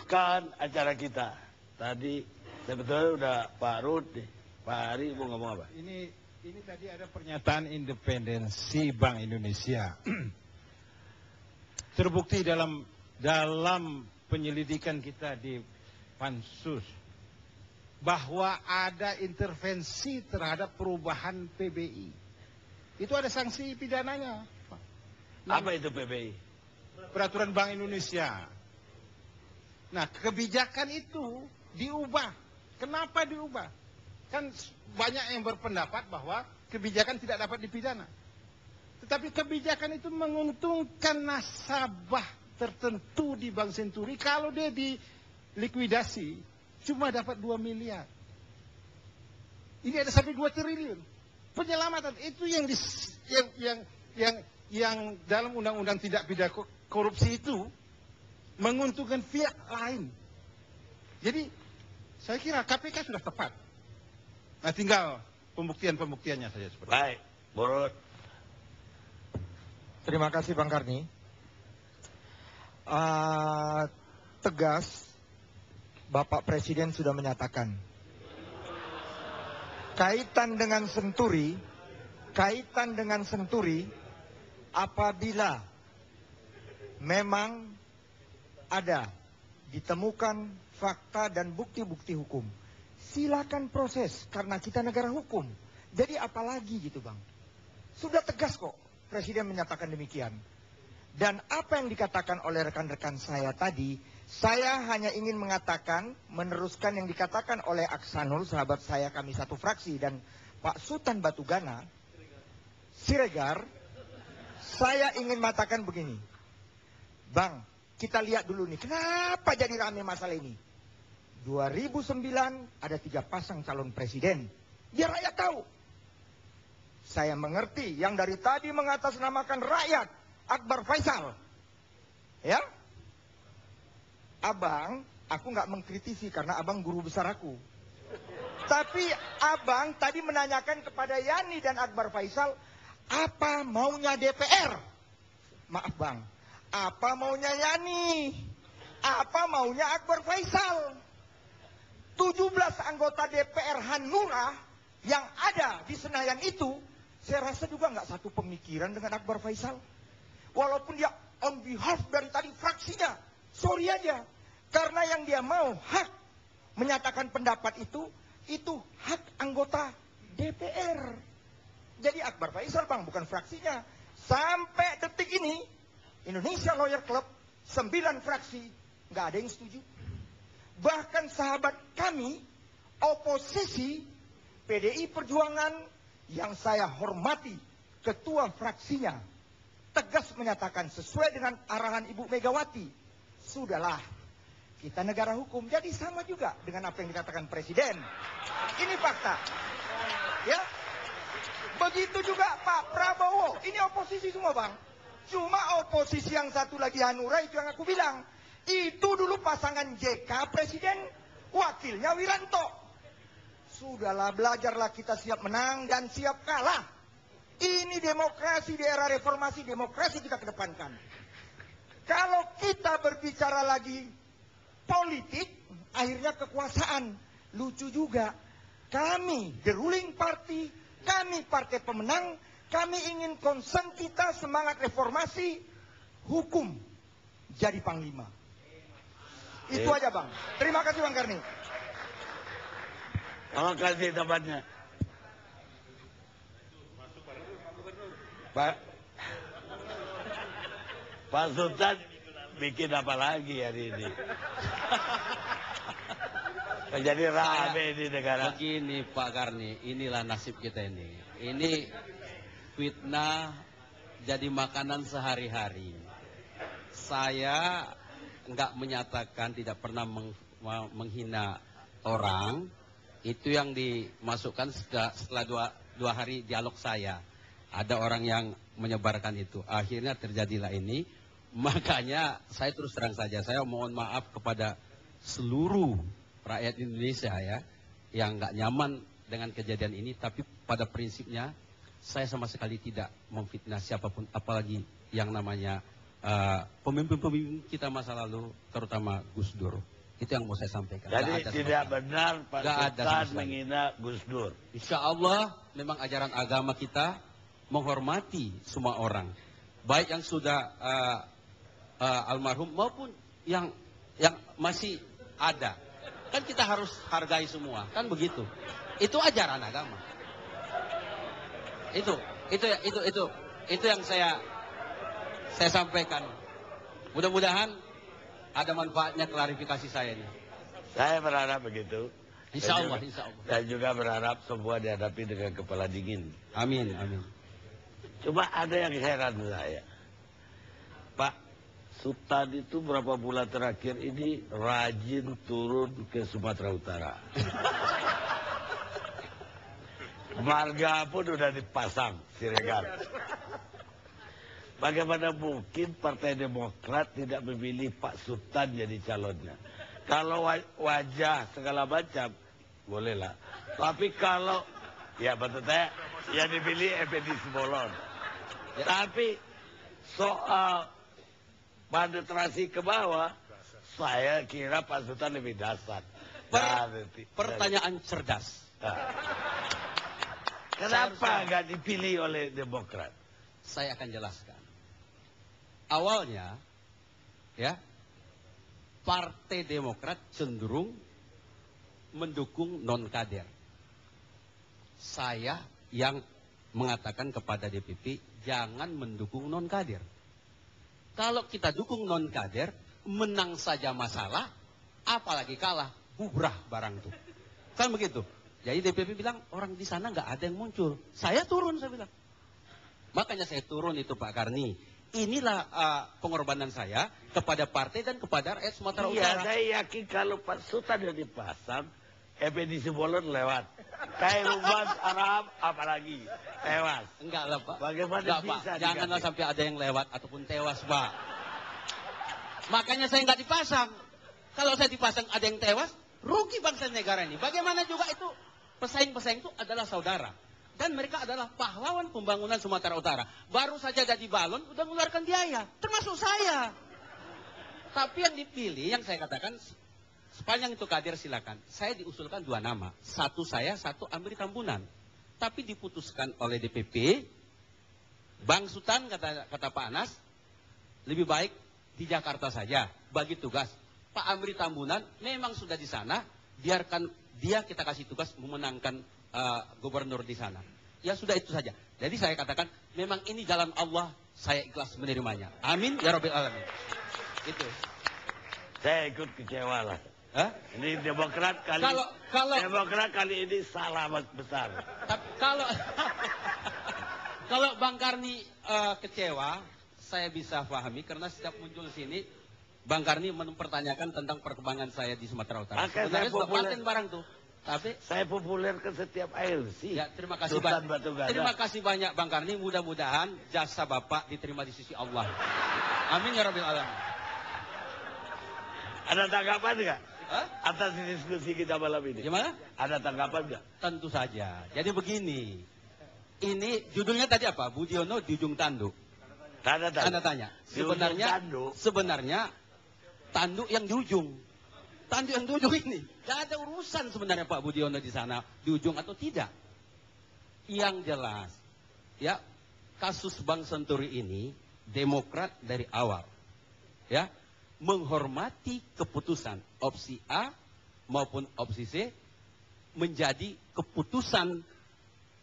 meneruskan acara kita. Tadi sebetulnya udah Pak Rud nih. Pak Hari mau ngomong apa? Ini tadi ada pernyataan independensi Bank Indonesia. Terbukti dalam penyelidikan kita di Pansus bahwa ada intervensi terhadap perubahan PBI. Itu ada sanksi pidananya. Apa itu PBI? Peraturan Bank Indonesia. Nah, kebijakan itu diubah. Kenapa diubah? Kan banyak yang berpendapat bahwa kebijakan tidak dapat dipidana. Tetapi kebijakan itu menguntungkan nasabah tertentu di Bank Senturi kalau dia dilikuidasi cuma dapat 2 miliar. Ini ada sampai 2 triliun. Penyelamatan itu yang dalam undang-undang tidak pidana korupsi itu menguntungkan pihak lain. Jadi saya kira KPK sudah tepat. Nah, tinggal pembuktiannya saja seperti itu. Baik, Borot. Terima kasih Bang Karni. Tegas, Bapak Presiden sudah menyatakan kaitan dengan Senturi, apabila memang ada ditemukan fakta dan bukti-bukti hukum, silakan proses karena kita negara hukum. Jadi apalagi gitu Bang. Sudah tegas kok Presiden menyatakan demikian. Dan apa yang dikatakan oleh rekan-rekan saya tadi, saya hanya ingin mengatakan, meneruskan yang dikatakan oleh Aksanul, sahabat saya, kami satu fraksi, dan Pak Sultan Batugana Siregar. Saya ingin mengatakan begini, Bang, kita lihat dulu nih, kenapa jadi rame masalah ini. 2009 ada 3 pasang calon presiden. Biar rakyat tahu. Saya mengerti yang dari tadi mengatasnamakan rakyat, Akbar Faisal. Ya. Abang, aku nggak mengkritisi karena abang guru besar aku. Tapi abang tadi menanyakan kepada Yani dan Akbar Faisal, apa maunya DPR? Maaf bang, apa maunya Yani? Apa maunya Akbar Faisal? 17 anggota DPR Hanura yang ada di Senayan itu, saya rasa juga nggak satu pemikiran dengan Akbar Faisal. Walaupun dia on behalf dari tadi fraksinya, sorry aja. Karena yang dia mau hak menyatakan pendapat itu hak anggota DPR. Jadi Akbar Faisal bang, bukan fraksinya. Sampai detik ini, Indonesia Lawyer Club, 9 fraksi, nggak ada yang setuju. Bahkan sahabat kami, oposisi PDI Perjuangan yang saya hormati, ketua fraksinya, tegas menyatakan sesuai dengan arahan Ibu Megawati, sudahlah, kita negara hukum, jadi sama juga dengan apa yang dikatakan Presiden. Ini fakta. Ya. Begitu juga Pak Prabowo, ini oposisi semua bang. Cuma oposisi yang satu lagi Hanura itu yang aku bilang. Itu dulu pasangan JK Presiden, wakilnya Wiranto. Sudahlah, belajarlah, kita siap menang dan siap kalah. Ini demokrasi di era reformasi, demokrasi kita kedepankan. Kalau kita berbicara lagi politik, akhirnya kekuasaan. Lucu juga, kami, the ruling party, kami partai pemenang, kami ingin concern kita semangat reformasi, hukum jadi panglima. Itu aja bang. Terima kasih Bang Karni. Terima kasih tempatnya. Pak Sultan bikin apa lagi hari ini? Jadi rame di negara. Begini Pak Karni, inilah nasib kita ini. Ini fitnah jadi makanan sehari-hari. Saya nggak menyatakan, tidak pernah menghina orang. Itu yang dimasukkan setelah dua hari dialog saya. Ada orang yang menyebarkan itu. Akhirnya terjadilah ini. Makanya saya terus terang saja, saya mohon maaf kepada seluruh rakyat Indonesia ya, yang nggak nyaman dengan kejadian ini. Tapi pada prinsipnya saya sama sekali tidak memfitnah siapapun, apalagi yang namanya pemimpin-pemimpin kita masa lalu, terutama Gus Dur. Itu yang mau saya sampaikan. Jadi tidak benar Pak Nggak ada sama Sultan sekali. menghina Gus Dur. Insya Allah memang ajaran agama kita menghormati semua orang, baik yang sudah almarhum maupun yang masih ada. Kan kita harus hargai semua, kan begitu. Itu ajaran agama. Itu yang saya sampaikan. Mudah-mudahan ada manfaatnya klarifikasi saya ini. Saya berharap begitu. Insya Allah, insya Allah. Dan juga berharap semua dihadapi dengan kepala dingin. Amin, amin. Cuma ada yang heran saya. Pak Sultan itu berapa bulan terakhir ini rajin turun ke Sumatera Utara. Marga pun udah dipasang, Siregar. Bagaimana mungkin Partai Demokrat tidak memilih Pak Sultan jadi calonnya? Kalau wajah segala macam, bolehlah. Tapi kalau, ya betul saya, yang dipilih Effendi Simbolon. Tapi soal penetrasi ke bawah, saya kira Pak Sultan lebih dasar. Pertanyaan cerdas. Kenapa nggak dipilih oleh Demokrat? Saya akan jelaskan. Awalnya, ya, Partai Demokrat cenderung mendukung non-kader. Saya yang mengatakan kepada DPP, jangan mendukung non-kader. Kalau kita dukung non-kader, menang saja masalah, apalagi kalah, bubrah barang itu. Kan begitu. Jadi DPP bilang, orang di sana nggak ada yang muncul. Saya turun, saya bilang. Makanya saya turun itu Pak Karni. Inilah pengorbanan saya kepada partai dan kepada rakyat Sumatera Iya, Utara. saya yakin kalau Pak Sultan yang dipasang, Effendi Simbolon lewat. Kayak Rubat Arab, apalagi tewas. Enggak lah Pak. Bagaimana Enggak, bisa Pak. Janganlah diganti? sampai ada yang lewat ataupun tewas Pak. Makanya saya nggak dipasang. Kalau saya dipasang ada yang tewas, rugi bangsa negara ini. Bagaimana juga itu pesaing-pesaing itu adalah saudara. Dan mereka adalah pahlawan pembangunan Sumatera Utara. Baru saja jadi balon, udah mengeluarkan biaya. Termasuk saya. Tapi yang dipilih, yang saya katakan, sepanjang itu kader silakan. Saya diusulkan 2 nama. Satu saya, satu Amri Tambunan. Tapi diputuskan oleh DPP, Bang Sultan, kata Pak Anas, lebih baik di Jakarta saja, bagi tugas. Pak Amri Tambunan memang sudah di sana, biarkan dia kita kasih tugas memenangkan gubernur di sana. Ya sudah itu saja. Jadi saya katakan memang ini jalan Allah, saya ikhlas menerimanya. Amin ya Rabbil Alamin. Itu. Saya ikut kecewa lah. Hah? Ini Demokrat kali Demokrat kali ini salah besar. Kalau Bang Karni kecewa, saya bisa pahami karena setiap muncul sini Bang Karni mempertanyakan tentang perkembangan saya di Sumatera Utara. Makanya Sebenarnya saya sudah populer. paten barang tuh. Tapi Saya populerkan setiap ALC. ya terima kasih Sultan banyak. Batu Gada. Terima kasih banyak Bang Karni. Mudah-mudahan jasa Bapak diterima di sisi Allah. Amin ya Rabbil Alamin. Ada tanggapan nggak Hah? atas diskusi kita malam ini? Gimana? Ada tanggapan nggak? Tentu saja. Jadi begini. Ini judulnya tadi apa? Budiono di ujung tanduk. Tanda Tanda tanya. Sebenarnya tanduk yang di ujung. Tanduk yang di ujung ini. Gak ada urusan sebenarnya Pak Budiono di sana. Di ujung atau tidak. Yang jelas. Ya. Kasus Bank Senturi ini. Demokrat dari awal. Ya. Menghormati keputusan. Opsi A maupun opsi C. Menjadi keputusan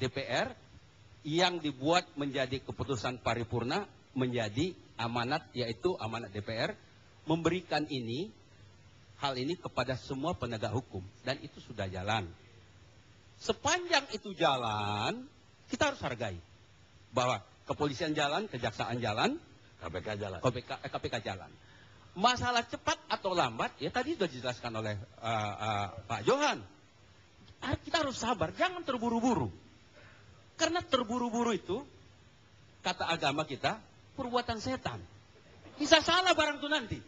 DPR. Yang dibuat menjadi keputusan paripurna. Menjadi amanat. Yaitu amanat DPR. Memberikan hal ini kepada semua penegak hukum. Dan itu sudah jalan. Sepanjang itu jalan, kita harus hargai. Bahwa kepolisian jalan, kejaksaan jalan, KPK jalan. KPK jalan. Masalah cepat atau lambat, ya tadi sudah dijelaskan oleh Pak Johan. Kita harus sabar, jangan terburu-buru. Karena terburu-buru itu, kata agama kita, perbuatan setan. Bisa salah barang itu nanti.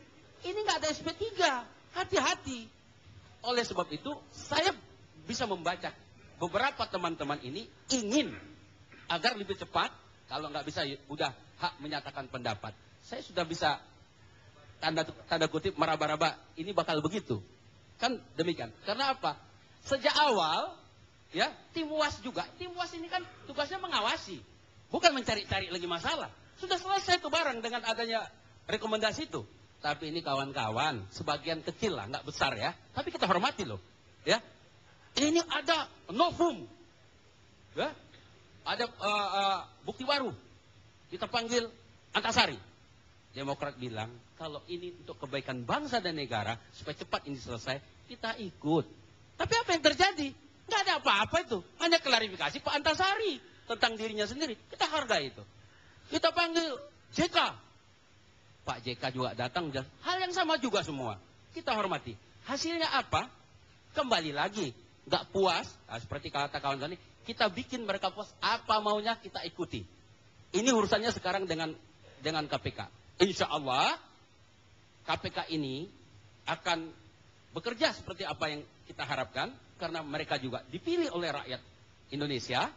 Ini nggak ada SP3. Hati-hati. Oleh sebab itu, saya bisa membaca beberapa teman-teman ini ingin agar lebih cepat. Kalau nggak bisa, ya udah hak menyatakan pendapat. Saya sudah bisa tanda kutip meraba-raba. Ini bakal begitu. Kan demikian. Karena apa? Sejak awal, ya, tim UAS juga. Tim UAS ini kan tugasnya mengawasi, bukan mencari-cari lagi masalah. Sudah selesai tuh barang dengan adanya rekomendasi itu. Tapi ini kawan-kawan, sebagian kecil lah, nggak besar ya. Tapi kita hormati loh, ya. Ini ada novum, ya. Ada bukti baru. Kita panggil Antasari. Demokrat bilang, kalau ini untuk kebaikan bangsa dan negara, supaya cepat ini selesai, kita ikut. Tapi apa yang terjadi? Nggak ada apa-apa itu. Hanya klarifikasi Pak Antasari tentang dirinya sendiri. Kita hargai itu. Kita panggil JK. Pak JK juga datang. Hal yang sama juga semua. Kita hormati. Hasilnya apa? Kembali lagi. Nggak puas. Nah, seperti kata kawan tadi. Kita bikin mereka puas. Apa maunya kita ikuti. Ini urusannya sekarang dengan KPK. Insya Allah KPK ini akan bekerja seperti apa yang kita harapkan. Karena mereka juga dipilih oleh rakyat Indonesia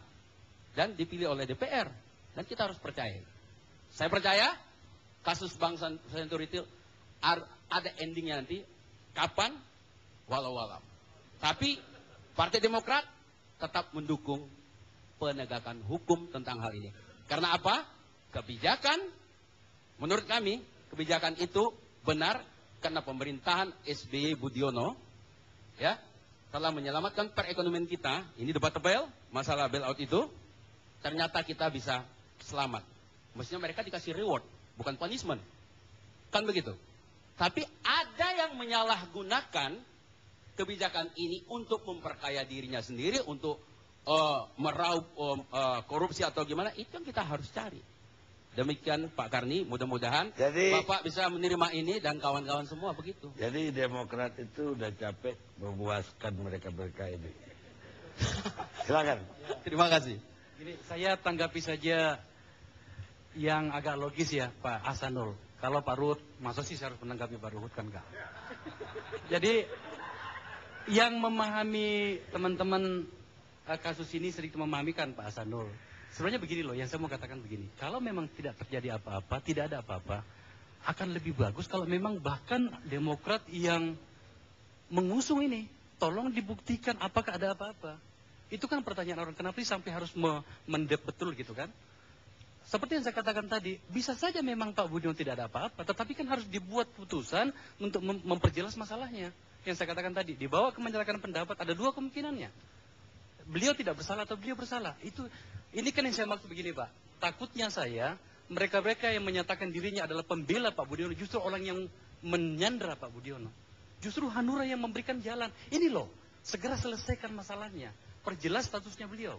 dan dipilih oleh DPR. Dan kita harus percaya. Saya percaya kasus Bank Senturi itu ada endingnya nanti. Kapan? Walau-walau. Tapi Partai Demokrat tetap mendukung penegakan hukum tentang hal ini. Karena apa? Kebijakan, menurut kami, kebijakan itu benar karena pemerintahan SBY Budiono, ya, telah menyelamatkan perekonomian kita. Ini debatable, masalah bailout itu. Ternyata kita bisa selamat. Mestinya mereka dikasih reward, bukan punishment. Kan begitu. Tapi ada yang menyalahgunakan kebijakan ini untuk memperkaya dirinya sendiri, untuk meraup korupsi atau gimana, itu yang kita harus cari. Demikian Pak Karni, mudah-mudahan Bapak bisa menerima ini dan kawan-kawan semua begitu. Jadi Demokrat itu udah capek memuaskan mereka-mereka ini. Silakan. Terima kasih. Ini saya tanggapi saja yang agak logis ya Pak Hasanul. Kalau Pak Ruhut, masa sih saya harus menanggapi Pak Ruhut kan enggak. Jadi yang memahami teman-teman kasus ini sedikit memahami kan Pak Hasanul. Sebenarnya begini loh, yang saya mau katakan begini. Kalau memang tidak terjadi apa-apa, tidak ada apa-apa, akan lebih bagus kalau memang bahkan Demokrat yang mengusung ini, tolong dibuktikan apakah ada apa-apa. Itu kan pertanyaan orang, kenapa sih sampai harus mendep betul gitu kan? Seperti yang saya katakan tadi, bisa saja memang Pak Budiono tidak ada apa-apa, tetapi kan harus dibuat putusan untuk memperjelas masalahnya. Yang saya katakan tadi, dibawa ke menyatakan pendapat, ada dua kemungkinannya. Beliau tidak bersalah atau beliau bersalah. Ini kan yang saya maksud begini Pak. Takutnya saya, mereka-mereka yang menyatakan dirinya adalah pembela Pak Budiono, justru orang yang menyandra Pak Budiono. Justru Hanura yang memberikan jalan. Ini loh, segera selesaikan masalahnya. Perjelas statusnya beliau.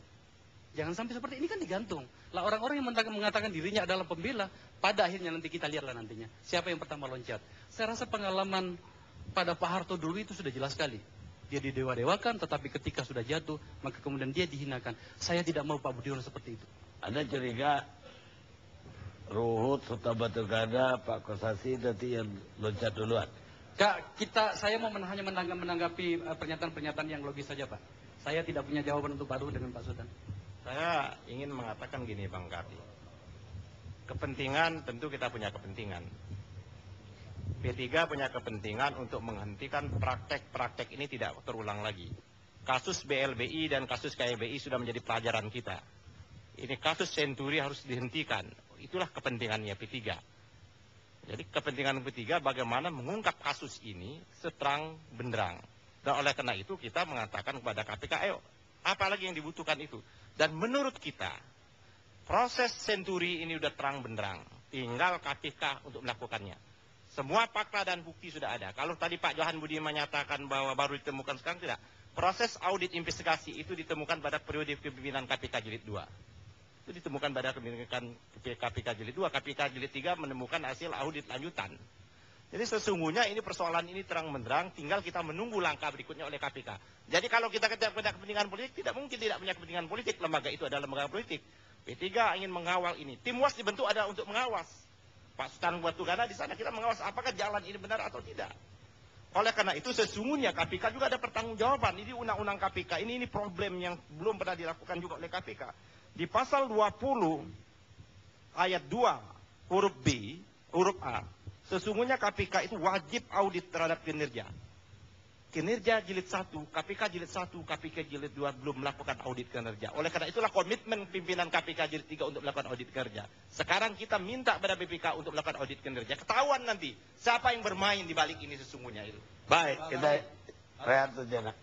Jangan sampai seperti ini kan digantung. Lah orang-orang yang mengatakan dirinya adalah pembela, pada akhirnya nanti kita lihatlah nantinya. Siapa yang pertama loncat. Saya rasa pengalaman pada Pak Harto dulu itu sudah jelas sekali. Dia didewa-dewakan, tetapi ketika sudah jatuh, maka kemudian dia dihinakan. Saya tidak mau Pak Budiono seperti itu. Anda curiga Ruhut, Sultan Batu Gana, Pak Kosasi nanti yang loncat duluan? Saya mau hanya menanggapi pernyataan-pernyataan yang logis saja Pak. Saya tidak punya jawaban untuk Pak Ruhut dengan Pak Sultan. Saya ingin mengatakan gini Bang Kardi. Kepentingan, tentu kita punya kepentingan. P3 punya kepentingan untuk menghentikan praktek-praktek ini tidak terulang lagi. Kasus BLBI dan kasus KBI sudah menjadi pelajaran kita. Ini kasus Senturi harus dihentikan. Itulah kepentingannya P3. Jadi kepentingan P3 bagaimana mengungkap kasus ini seterang benderang. Dan oleh karena itu kita mengatakan kepada KPK, ayo, apalagi yang dibutuhkan itu. Dan menurut kita, proses Senturi ini sudah terang benderang. Tinggal KPK untuk melakukannya. Semua fakta dan bukti sudah ada. Kalau tadi Pak Johan Budi menyatakan bahwa baru ditemukan sekarang, tidak. Proses audit investigasi itu ditemukan pada periode kepemimpinan KPK Jilid 2. Itu ditemukan pada kepemimpinan KPK Jilid 2. KPK Jilid 3 menemukan hasil audit lanjutan. Jadi sesungguhnya ini persoalan ini terang benderang, tinggal kita menunggu langkah berikutnya oleh KPK. Jadi kalau kita punya kepentingan politik, tidak mungkin tidak punya kepentingan politik. Lembaga itu adalah lembaga politik. P3 ingin mengawal ini. Tim UAS dibentuk ada untuk mengawas. Pak Sultan Batu Gana di sana kita mengawas apakah jalan ini benar atau tidak. Oleh karena itu sesungguhnya KPK juga ada pertanggungjawaban. Ini undang-undang KPK ini problem yang belum pernah dilakukan juga oleh KPK. Di pasal 20 ayat 2 huruf B, huruf A, sesungguhnya KPK itu wajib audit terhadap kinerja. kinerja jilid 1, KPK jilid 1, KPK jilid 2 belum melakukan audit kinerja. Oleh karena itulah komitmen pimpinan KPK jilid 3 untuk melakukan audit kinerja. Sekarang kita minta pada BPK untuk melakukan audit kinerja. Ketahuan nanti siapa yang bermain di balik ini sesungguhnya itu. Baik, kita rehat sejenak.